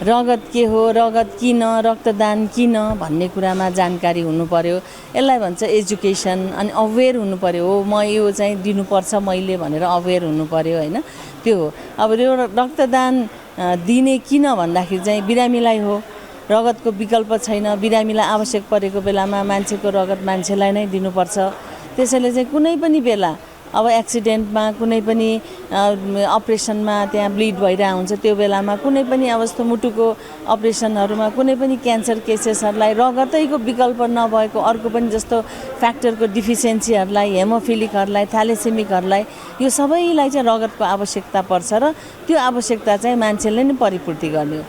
S20: रगत के हो, रगत किन, रक्तदान किन भन्ने कुरामा जानकारी हुनु पर्यो। यसलाई भन्छ एजुकेसन। अनि अवेर हुनु पर्यो, हो म यो चाहिँ दिनुपर्छ मैले भनेर अवेर हुनु पर्यो हैन, त्यो हो। अब यो रक्तदान दिने किन भन्दाखेरि चाहिँ बिरामीलाई हो, रगतको विकल्प छैन, बिरामीलाई आवश्यक परेको बेलामा मान्छेको रगत मान्छेलाई नै दिनुपर्छ। त्यसैले चाहिँ कुनै पनि बेला अब एक्सिडेन्टमा कुनै पनि अपरेसनमा त्यहाँ ब्लिड भइरहेको हुन्छ, त्यो बेलामा कुनै पनि अवस्था मुटुको अपरेसनहरूमा कुनै पनि क्यान्सर केसेसहरूलाई रगतैको विकल्प नभएको अर्को पनि जस्तो फ्याक्टरको डिफिसियन्सीहरूलाई, हेमोफिलिकहरूलाई, थ्यालेसेमिकहरूलाई यो सबैलाई चाहिँ रगतको आवश्यकता पर्छ र त्यो आवश्यकता चाहिँ मान्छेले नै परिपूर्ति गर्ने हो।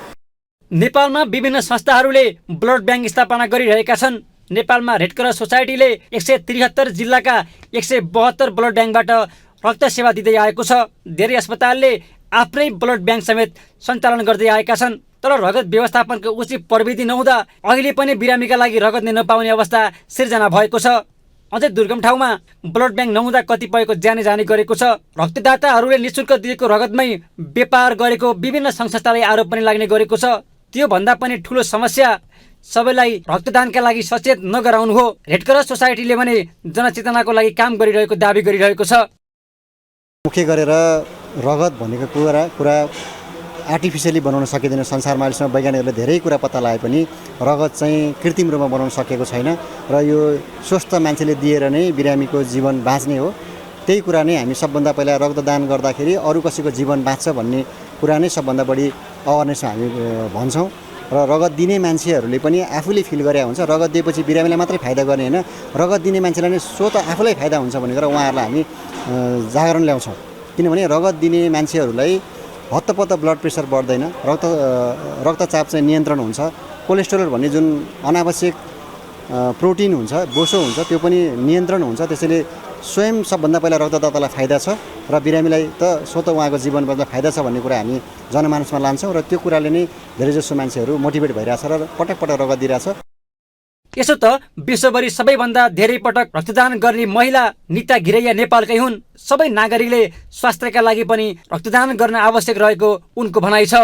S19: नेपालमा विभिन्न संस्थाहरूले ब्लड ब्याङ्क स्थापना गरिरहेका छन्। नेपालमा रेड क्रस सोसाइटीले 173 जिल्लाका 172 ब्लड ब्याङ्कबाट रक्त सेवा दिँदै आएको छ। धेरै अस्पतालले आफ्नै ब्लड ब्याङ्क समेत सञ्चालन गर्दै आएका छन्। तर रगत व्यवस्थापनको उचित प्रविधि नहुँदा अहिले पनि बिरामीका लागि रगत नै नपाउने अवस्था सिर्जना भएको छ। अझै दुर्गम ठाउँमा ब्लड ब्याङ्क नहुँदा कतिपयको ज्यानै जाने गरेको छ। रक्तदाताहरूले निःशुल्क दिएको रगतमै व्यापार गरेको विभिन्न संस्थालाई आरोप पनि लाग्ने गरेको छ। त्यो भन्दा पनि ठुलो समस्या सबैलाई रक्तदानका लागि सचेत नगराउनु हो। रेड क्रस सोसाइटीले भने जनचेतनाको लागि काम गरिरहेको दाबी गरिरहेको छ।
S21: मुख्य गरेर रगत भनेको कुरा आर्टिफिसियली बनाउन सकिँदैन। संसारमा अहिलेसम्म वैज्ञानिकहरूले धेरै कुरा पत्ता लगाए पनि रगत चाहिँ कृत्रिम रूपमा बनाउन सकेको छैन र यो स्वस्थ मान्छेले दिएर नै बिरामीको जीवन बाँच्ने हो। त्यही कुरा नै हामी सबभन्दा पहिला रक्तदान गर्दाखेरि अरू कसैको जीवन बाँच्छ भन्ने कुरा नै सबभन्दा बढी अवेरनेस हामी भन्छौँ र रगत दिने मान्छेहरूले पनि आफूले फिल गरे हुन्छ रगत दिएपछि बिरामीलाई मात्रै फाइदा गर्ने होइन, रगत दिने मान्छेलाई नै स्वतः आफूलाई फाइदा हुन्छ भनेर उहाँहरूलाई हामी जागरण ल्याउँछौँ। किनभने रगत दिने मान्छेहरूलाई हत्तपत्त ब्लड प्रेसर बढ्दैन, रक्तचाप चाहिँ नियन्त्रण हुन्छ, कोलेस्ट्रोल भन्ने जुन अनावश्यक प्रोटिन हुन्छ, बोसो हुन्छ, त्यो पनि नियन्त्रण हुन्छ। त्यसैले स्वयं सबभन्दा पहिला रक्तदातालाई फाइदा छ र बिरामीलाई त स्वतः उहाँको जीवनमा फाइदा छ भन्ने कुरा हामी जनमानसमा लान्छौँ र त्यो कुराले नै धेरैजसो मान्छेहरू मोटिभेट भइरहेछ र पटक पटक रगत दिइरहेछ।
S19: यसो त विश्वभरि सबैभन्दा धेरै पटक रक्तदान गर्ने महिला निता घिरैया नेपालकै हुन्। सबै नागरिकले स्वास्थ्यका लागि पनि रक्तदान गर्न आवश्यक रहेको उनको भनाइ छ।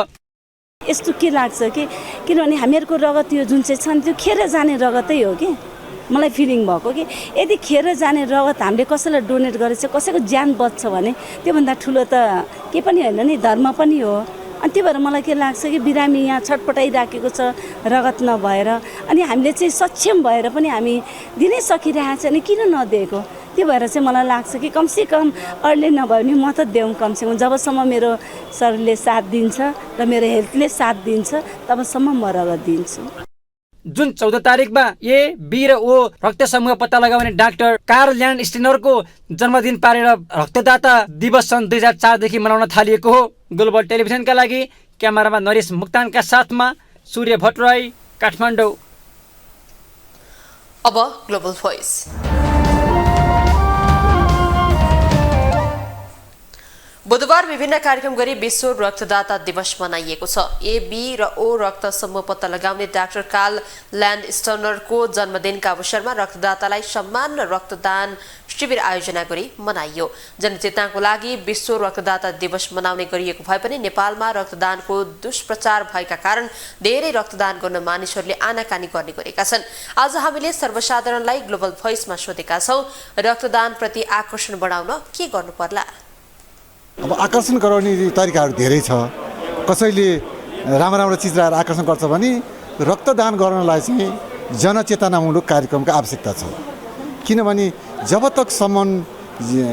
S22: यस्तो के लाग्छ कि किनभने हामीहरूको रगत यो जुन चाहिँ छ नि त्यो खेर जाने रगतै हो कि मलाई फिलिङ भएको कि यदि खेर जाने रगत हामीले कसैलाई डोनेट गरेछ कसैको ज्यान बच्छ भने त्योभन्दा ठुलो त के पनि होइन नि, धर्म पनि हो। अनि त्यही भएर मलाई के लाग्छ कि बिरामी यहाँ छटपटाइराखेको छ रगत नभएर, अनि हामीले चाहिँ सक्षम भएर पनि हामी दिनै सकिरहेको छ अनि किन नदिएको। त्यो भएर चाहिँ मलाई लाग्छ कि कमसेकम अरूले नभए पनि म त देऊ, कमसेकम जबसम्म मेरो शरीरले साथ दिन्छ र मेरो हेल्थले साथ दिन्छ तबसम्म म रगत दिन्छु।
S19: जुन 14 तारिकमा ए, बी र ओ रक्त समूह पत्ता लगाउने डाक्टर कार्ल ल्यान्ड स्टेनरको जन्मदिन पारेर रक्तदाता दिवस सन् 2004देखि मनाउन थालिएको हो। ग्लोबल टेलिभिजनका लागि क्यामेरामा नरेश मुक्तानका साथमा सूर्य भट्टराई, काठमाडौँ।
S1: अब ग्लोबल भोइस। बुधबार विभिन्न कार्यक्रम गरी विश्व रक्तदाता दिवस मनाइएको छ। ए, बी र ओ रक्त समूह पत्ता लगाउने डाक्टर कार्ल ल्यान्ड स्टनरको जन्मदिनका अवसरमा रक्तदातालाई सम्मान र रक्तदान शिविर आयोजना गरी मनाइयो। जनचेतनाको लागि विश्व रक्तदाता दिवस मनाउने गरिएको भए पनि नेपालमा रक्तदानको दुष्प्रचार भएका कारण धेरै रक्तदान गर्न मानिसहरूले आनाकानी गर्ने गरेका छन्। आज हामीले सर्वसाधारणलाई ग्लोबल भोइसमा सोधेका छौँ, रक्तदानप्रति आकर्षण बढाउन के गर्नु पर्ला?
S23: अब आकर्षण गराउने तरिकाहरू धेरै छ। कसैले राम्रो चिज ल्याएर आकर्षण गर्छ भने रक्तदान गर्नलाई चाहिँ जनचेतनामूलक कार्यक्रमको आवश्यकता छ। किनभने जब तकसम्म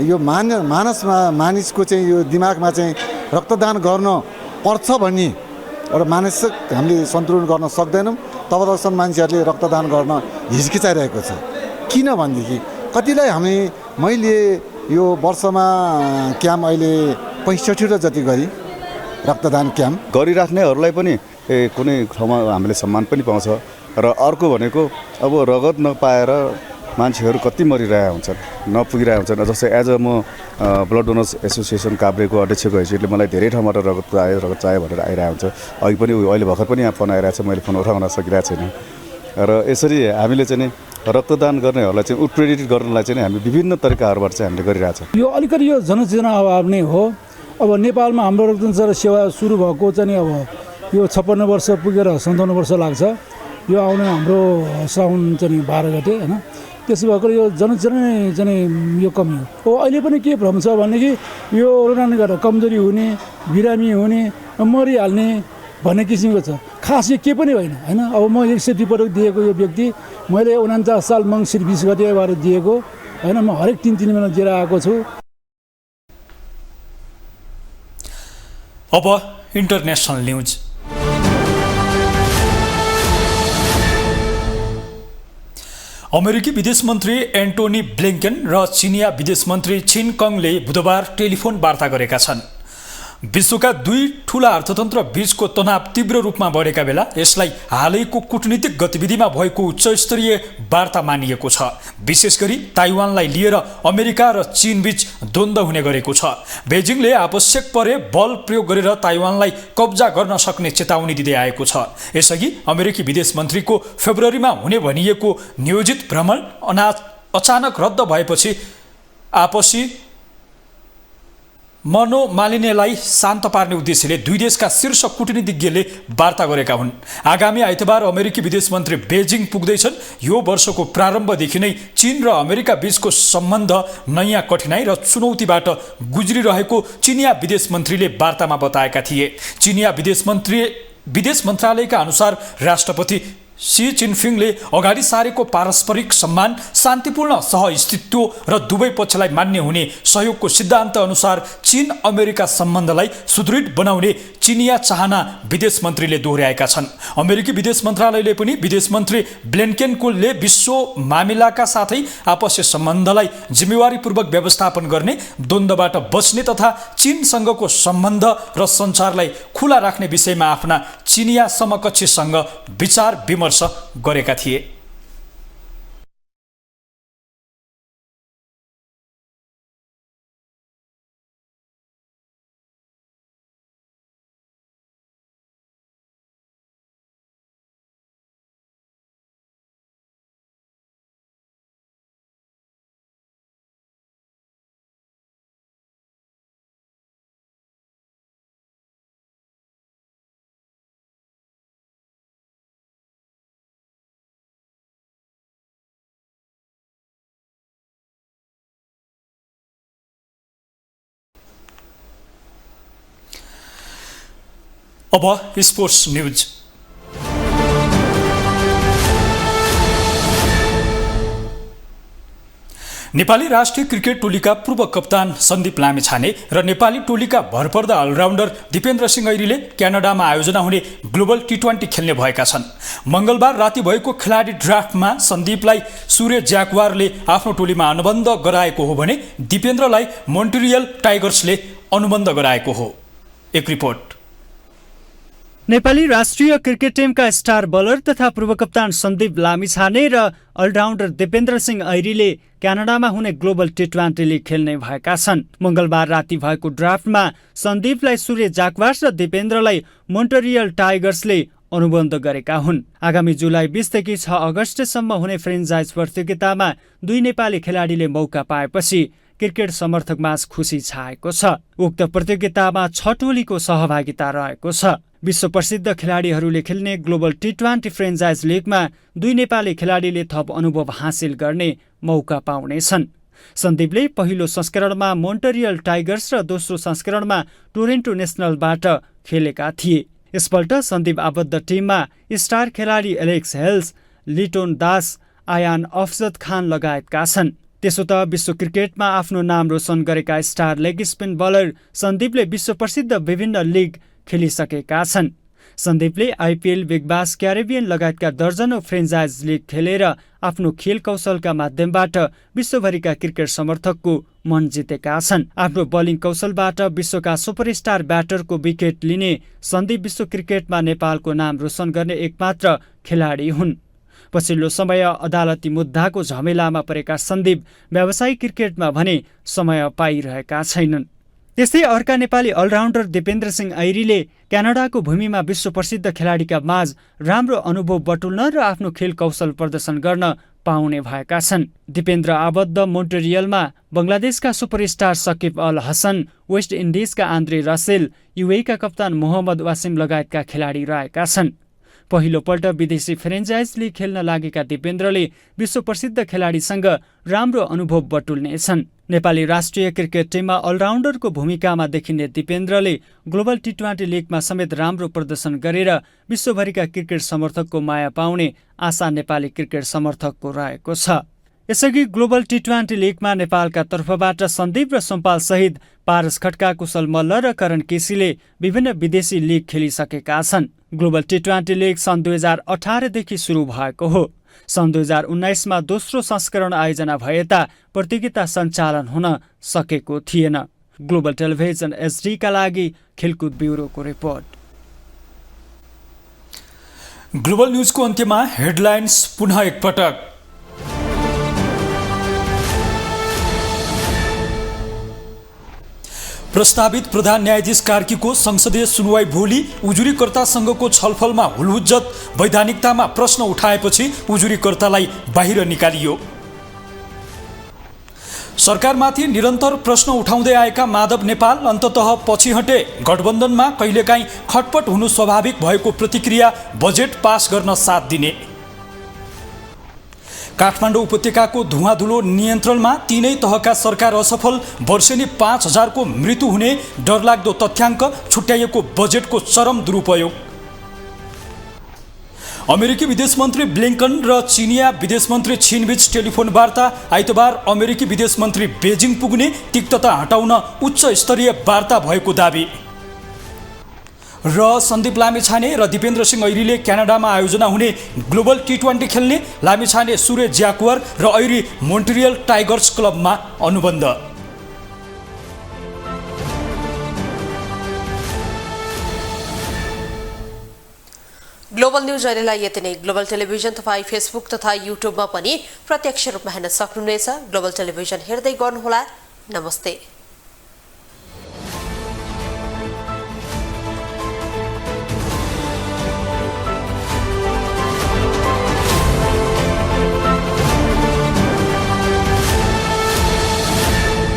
S23: यो मानिसको चाहिँ यो दिमागमा चाहिँ रक्तदान गर्न पर्छ भन्ने एउटा मानसिक हामीले सन्तुलन गर्न सक्दैनौँ तब तकसम्म मान्छेहरूले रक्तदान गर्न हिचकिचाइरहेको छ। किनभनेदेखि कतिलाई मैले यो वर्षमा क्याम्प अहिले 65 जति गरी रक्तदान क्याम्प
S24: गरिराख्नेहरूलाई पनि कुनै ठाउँमा हामीले सम्मान पनि पाउँछ र अर्को भनेको अब रगत नपाएर मान्छेहरू कति मरिरहेका हुन्छन्, नपुगिरहेका हुन्छन्। जस्तै एज अ म ब्लड डोनर्स एसोसिएसन काभ्रेको अध्यक्षको हैसियतले मलाई धेरै ठाउँबाट रगत चाहियो भनेर आइरहेको हुन्छ। अघि पनि अहिले भर्खर पनि यहाँ फोन आइरहेको छ, मैले फोन उठाउन सकिरहेको छैन। र यसरी हामीले चाहिँ रक्तदान गर्नेहरूलाई चाहिँ उत्प्रेरित गर्नलाई चाहिँ हामी विभिन्न तरिकाहरूबाट चाहिँ हामीले गरिरहेछौँ।
S25: यो अलिकति यो जनचेतना अभाव नै हो। अब नेपालमा हाम्रो रक्तदान सेवा सुरु भएको चाहिँ अब यो 56 वर्ष पुगेर 57 वर्ष लाग्छ। यो आउने हाम्रो साउन चाहिँ 12 गते होइन, त्यसो भएको यो जनचेतना चाहिँ यो कमी हो। अहिले पनि के भ्रम छ भनेदेखि यो रक्तदान गरेर कमजोरी हुने, बिरामी हुने, मरिहाल्ने भन्ने किसिमको छ। खास यो के पनि होइन होइन। अब म 102 पटक दिएको यो व्यक्ति मैले 49 साल मङ्सिर 20 गते भएर दिएको होइन। म हरेक 3 महिना दिएर आएको छु।
S2: अब इन्टरनेसनल न्युज। अमेरिकी विदेश मन्त्री एन्टोनी ब्लिङ्केन र चिनिया विदेश मन्त्री छिन कङले बुधबार टेलिफोन वार्ता गरेका छन्। विश्वका दुई ठूला अर्थतन्त्र बीचको तनाव तीव्र रूपमा बढेका बेला यसलाई हालैको कूटनीतिक गतिविधिमा भएको उच्चस्तरीय वार्ता मानिएको छ। विशेष गरी ताइवानलाई लिएर अमेरिका र चीन बीच द्वन्द्व हुने गरेको छ। बेजिङले आवश्यक परे बल प्रयोग गरेर ताइवानलाई कब्जा गर्न सक्ने चेतावनी दिँदै आएको छ। यसअघि अमेरिकी विदेश मन्त्रीको फेब्रुअरीमा हुने भनिएको नियोजित भ्रमण अचानक रद्द भएपछि आपसी मनोमालिन्यलाई शान्त पार्ने उद्देश्यले दुई देशका शीर्ष कूटनीतिज्ञले वार्ता गरेका हुन्। आगामी आइतबार अमेरिकी विदेश मन्त्री बेजिङ पुग्दैछन्। यो वर्षको प्रारम्भदेखि नै चीन र अमेरिका बीचको सम्बन्ध नयाँ कठिनाई र चुनौतीबाट गुज्रिरहेको चिनिया विदेश मन्त्रीले वार्तामा बताएका थिए। चिनिया विदेश मन्त्रालयका अनुसार राष्ट्रपति सी जिनपिङले अगाडि सारेको पारस्परिक सम्मान, शान्तिपूर्ण सहअस्तित्व र दुवै पक्षलाई मान्य हुने सहयोगको सिद्धान्त अनुसार चीन अमेरिका सम्बन्धलाई सुदृढ बनाउने चिनिया चाहना विदेश मन्त्रीले दोहोर्याएका छन्। अमेरिकी विदेश मन्त्रालयले पनि विदेश मन्त्री ब्लिङ्केनले विश्व मामिलाका साथै आपसी सम्बन्धलाई जिम्मेवारीपूर्वक व्यवस्थापन गर्ने, द्वन्द्वबाट बच्ने तथा चीनसँगको सम्बन्ध र सञ्चारलाई खुला राख्ने विषयमा आफ्ना चिनिया समकक्षीसँग विचार विमर्श गरेका थिए। अब स्पोर्ट्स न्युज। नेपाली राष्ट्रिय क्रिकेट टोलीका पूर्व कप्तान सन्दीप लामिछाने र नेपाली टोलीका भरपर्दा अलराउन्डर दिपेन्द्र सिंह ऐरीले क्यानाडामा आयोजना हुने ग्लोबल टी20 खेल्ने भएका छन्। मंगलबार राति भएको खेलाडी ड्राफ्टमा सन्दीपलाई सूर्य ज्याक्वारले आफ्नो टोलीमा अनुबन्ध गराएको हो भने दिपेन्द्रलाई मोन्ट्रियल टाइगर्सले अनुबन्ध गराएको हो। एक रिपोर्ट।
S3: नेपाली राष्ट्रिय क्रिकेट टिमका स्टार बलर तथा पूर्व कप्तान सन्दीप लामिछाने र अलराउन्डर दिपेन्द्र सिंह ऐरीले क्यानाडामा हुने ग्लोबल टी20 लिग खेल्ने भएका छन्। मंगलबार राति भएको ड्राफ्टमा सन्दीपलाई सूर्य ज्याक्वार्स र दिपेन्द्रलाई मोन्ट्रियल टाइगर्सले अनुबन्ध गरेका हुन्। आगामी जुलाई 20 देखि 6 अगस्तसम्म हुने फ्रेन्चाइज प्रतियोगितामा दुई नेपाली खेलाडीले मौका पाएपछि क्रिकेट समर्थक माझ खुसी छाएको छ। उक्त प्रतियोगितामा 6 टोलीको सहभागिता रहेको छ। विश्व प्रसिद्ध खेलाडीहरूले खेल्ने ग्लोबल टी20 फ्रेन्चाइज लिगमा दुई नेपाली खेलाडीले थप अनुभव हासिल गर्ने मौका पाउनेछन्। सन्दीपले पहिलो संस्करणमा मोन्ट्रियल टाइगर्स र दोस्रो संस्करणमा टोरेन्टो नेसनलबाट खेलेका थिए। यसपल्ट सन्दीप आबद्ध टिममा स्टार खेलाडी एलेक्स हेल्स, लिटोन दास, आयान अफजद खान लगायतका छन्। त्यसो त विश्व क्रिकेटमा आफ्नो नाम रोशन गरेका स्टार लेग स्पिन बलर सन्दीपले विश्व प्रसिद्ध विभिन्न लिग खेलिसकेका छन्। सन्दीपले आइपिएल, बिग बास, क्यारिबियन लगायतका दर्जनौं फ्रेन्चाइज लिग खेलेर आफ्नो खेल कौशलका माध्यमबाट विश्वभरिका क्रिकेट समर्थकको मन जितेका छन्। आफ्नो बलिङ कौशलबाट विश्वका सुपरस्टार ब्याटरको विकेट लिने सन्दीप विश्व क्रिकेटमा नेपालको नाम रोशन गर्ने एकमात्र खेलाडी हुन्। पछिल्लो समय अदालती मुद्दाको झमेलामा परेका सन्दीप व्यावसायिक क्रिकेटमा भने समय पाइरहेका छैनन्। त्यस्तै अर्का नेपाली अलराउन्डर दिपेन्द्र सिंह ऐरीले क्यानाडाको भूमिमा विश्व प्रसिद्ध खेलाडीका माझ राम्रो अनुभव बटुल्न र आफ्नो खेल कौशल प्रदर्शन गर्न पाउने भएका छन्। दिपेन्द्र आबद्ध मोन्ट्रियलमा बंगलादेशका सुपरस्टार सकिब अल हसन, वेस्ट इन्डिजका आन्द्रे रसेल, युएका कप्तान मोहम्मद वासिम लगायतका खेलाडी रहेका छन्। पहिलोपल्ट विदेशी फ्रेन्चाइज लिग खेल्न लागेका दिपेन्द्रले विश्व प्रसिद्ध खेलाडीसँग राम्रो अनुभव बटुल्नेछन्। नेपाली राष्ट्रिय क्रिकेट टिममा अलराउन्डरको भूमिकामा देखिने दिपेन्द्रले ग्लोबल टी20 लिगमा समेत राम्रो प्रदर्शन गरेर विश्वभरिका क्रिकेट समर्थकको माया पाउने आशा नेपाली क्रिकेट समर्थकको रहेको छ। यसअघि ग्लोबल टी20 लिगमा नेपालका तर्फबाट सन्दीप र सोमपाल सहित पारस खड्का, कुशल मल्ल र करण केसीले विभिन्न विदेशी लिग खेलिसकेका छन्। ग्लोबल टी20 लिग सन् 2018 देखि सुरु भएको हो। सन् 2019 मा दोस्रो संस्करण आयोजना भए ता प्रतियोगिता सञ्चालन हुन सकेको थिएन। ग्लोबल टेलिभिजन एचडी का लागि खेलकुद ब्युरोको रिपोर्ट।
S2: ग्लोबल न्यूजको अन्त्यमा हेडलाइन्स पुनः एकपटक। प्रस्तावित प्रधान न्यायाधीश कार्कीको संसदीय सुनवाई भोलि। उजुरीकर्तासँगको छलफलमा हुलहुज्जत, वैधानिकतामा प्रश्न उठाएपछि उजुरीकर्तालाई बाहिर निकालियो। सरकारमाथि निरन्तर प्रश्न उठाउँदै आएका माधव नेपाल अन्ततः पछि हटे। गठबन्धनमा कहिलेकाहीँ खटपट हुनु स्वाभाविक भएको प्रतिक्रिया, बजेट पास गर्न साथ दिने। काठमाडौँ उपत्यकाको धुवाँधुलो नियन्त्रणमा तीनै तहका सरकार असफल। वर्षेनी 5000 को मृत्यु हुने डरलाग्दो तथ्याङ्क। छुट्याइएको बजेटको चरम दुरुपयोग। अमेरिकी विदेश मन्त्री ब्लिङ्कन र चिनिया विदेश मन्त्री छिनबीच टेलिफोन वार्ता। आइतबार अमेरिकी विदेश मन्त्री बेजिङ पुग्ने, तिक्तता हटाउन उच्च स्तरीय वार्ता भएको दाबी। र सन्दीप लामिछाने र दिपेन्द्र सिंह ऐरीले क्यानाडामा आयोजना हुने ग्लोबल टी20 खेल्ने। लामिछाने सूर्य ज्याकुवार र ऐरी मोन्ट्रियल टाइगर्स क्लबमा अनुबन्ध।
S1: ग्लोबल न्यूज अहिलेलाई यति नै। ग्लोबल टेलिभिजन तपाईँ फेसबुक तथा युट्युबमा पनि प्रत्यक्ष रूपमा हेर्न सक्नुहुनेछ। ग्लोबल टेलिभिजन हेर्दै गर्नुहोला। नमस्ते।